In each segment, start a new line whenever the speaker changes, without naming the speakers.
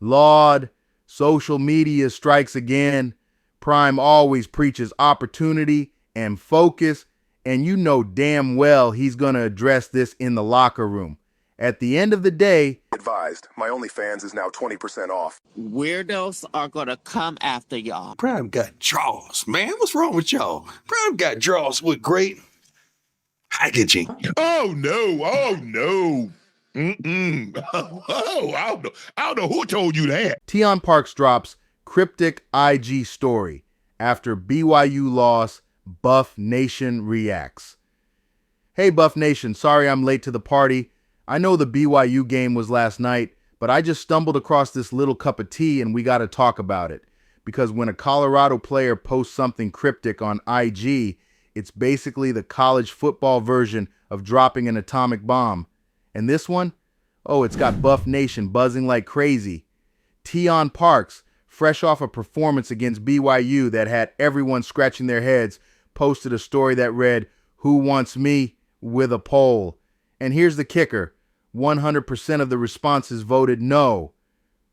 Lord, social media strikes again. Prime always preaches opportunity and focus, and you know damn well he's going to address this in the locker room. At the end of the day,
Advised, my OnlyFans is now 20% off.
Weirdos are gonna come after y'all.
Prime got draws, man. What's wrong with y'all? Prime got draws with great packaging.
Oh no! Oh no! Mm-mm. Oh, I don't know who told you that.
Tion Parks drops cryptic IG story after BYU loss. Buff Nation reacts. Hey Buff Nation, sorry I'm late to the party. I know the BYU game was last night, but I just stumbled across this little cup of tea and we got to talk about it. Because when a Colorado player posts something cryptic on IG, it's basically the college football version of dropping an atomic bomb. And this one? Oh, it's got Buff Nation buzzing like crazy. Teon Parks, fresh off a performance against BYU that had everyone scratching their heads, posted a story that read, "Who wants me?" with a poll. And here's the kicker. 100% of the responses voted no.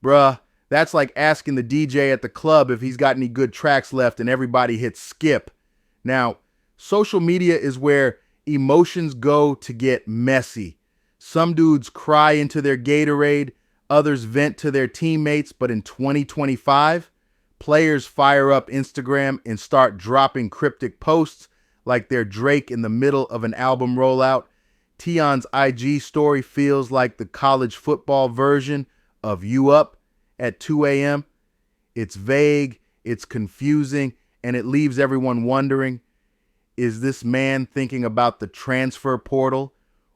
Bruh, that's like asking the DJ at the club if he's got any good tracks left and everybody hits skip. Now, social media is where emotions go to get messy. Some dudes cry into their Gatorade, others vent to their teammates, but in 2025, players fire up Instagram and start dropping cryptic posts like they're Drake in the middle of an album rollout. Tion's IG story feels like the college football version of "You Up" at 2 a.m. It's vague, it's confusing, and it leaves everyone wondering, is this man thinking about the transfer portal?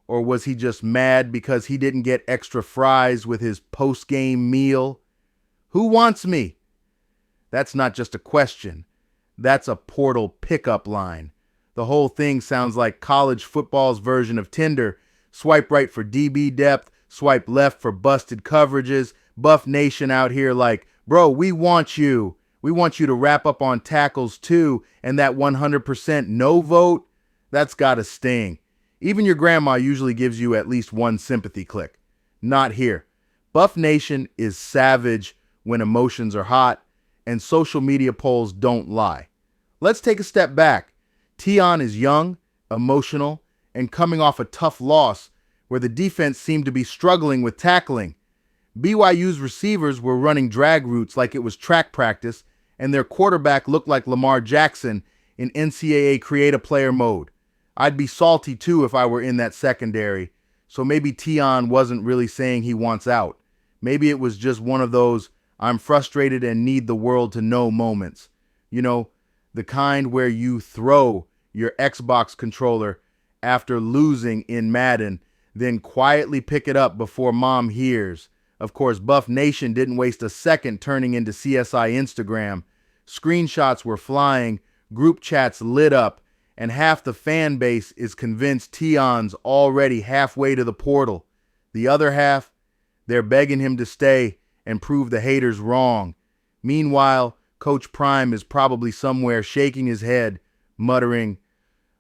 Or was he just mad because he didn't get extra fries with his post-game meal? Who wants me? That's not just a question. That's a portal pickup line. The whole thing sounds like college football's version of Tinder. Swipe right for DB depth, swipe left for busted coverages. Buff Nation out here like, bro, we want you. We want you to wrap up on tackles too. And that 100% no vote, that's gotta sting. Even your grandma usually gives you at least one sympathy click. Not here. Buff Nation is savage when emotions are hot, and social media polls don't lie. Let's take a step back. Tion is young, emotional, and coming off a tough loss where the defense seemed to be struggling with tackling. BYU's receivers were running drag routes like it was track practice, and their quarterback looked like Lamar Jackson in NCAA create-a-player mode. I'd be salty too if I were in that secondary, so maybe Tion wasn't really saying he wants out. Maybe it was just one of those I'm frustrated and need the world to know moments. You know, the kind where you throw your Xbox controller after losing in Madden, then quietly pick it up before mom hears. Of course, Buff Nation didn't waste a second turning into CSI Instagram. Screenshots were flying, group chats lit up, and half the fan base is convinced Tion's already halfway to the portal. The other half, they're begging him to stay and prove the haters wrong. Meanwhile, Coach Prime is probably somewhere shaking his head, muttering,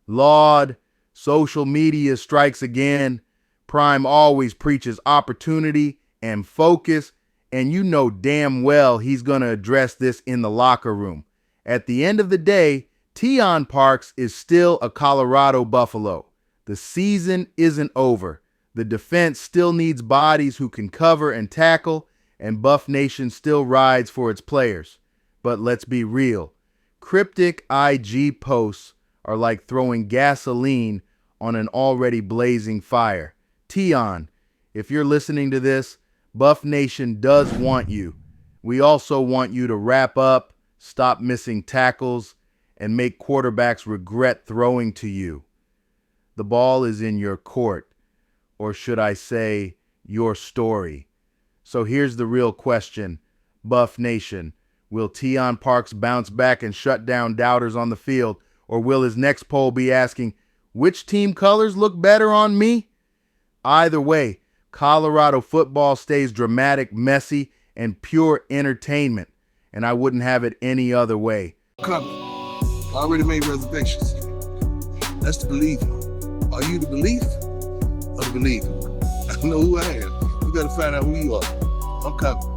"Lord, social media strikes again. Prime always preaches opportunity and focus, and you know damn well he's going to address this in the locker room." At the end of the day, Tion Parks is still a Colorado Buffalo. The season isn't over. The defense still needs bodies who can cover and tackle, and Buff Nation still rides for its players. But let's be real. Cryptic IG posts are like throwing gasoline on an already blazing fire. Tion, if you're listening to this, Buff Nation does want you. We also want you to wrap up, stop missing tackles, and make quarterbacks regret throwing to you. The ball is in your court, or should I say, your story. So here's the real question, Buff Nation. Will Tion Parks bounce back and shut down doubters on the field, or will his next poll be asking, which team colors look better on me? Either way, Colorado football stays dramatic, messy, and pure entertainment, and I wouldn't have it any other way.
Coming. I already made reservations. That's the believer. Are you the believer or the believer? I know who I am. You gotta find out who you are. I'm coming.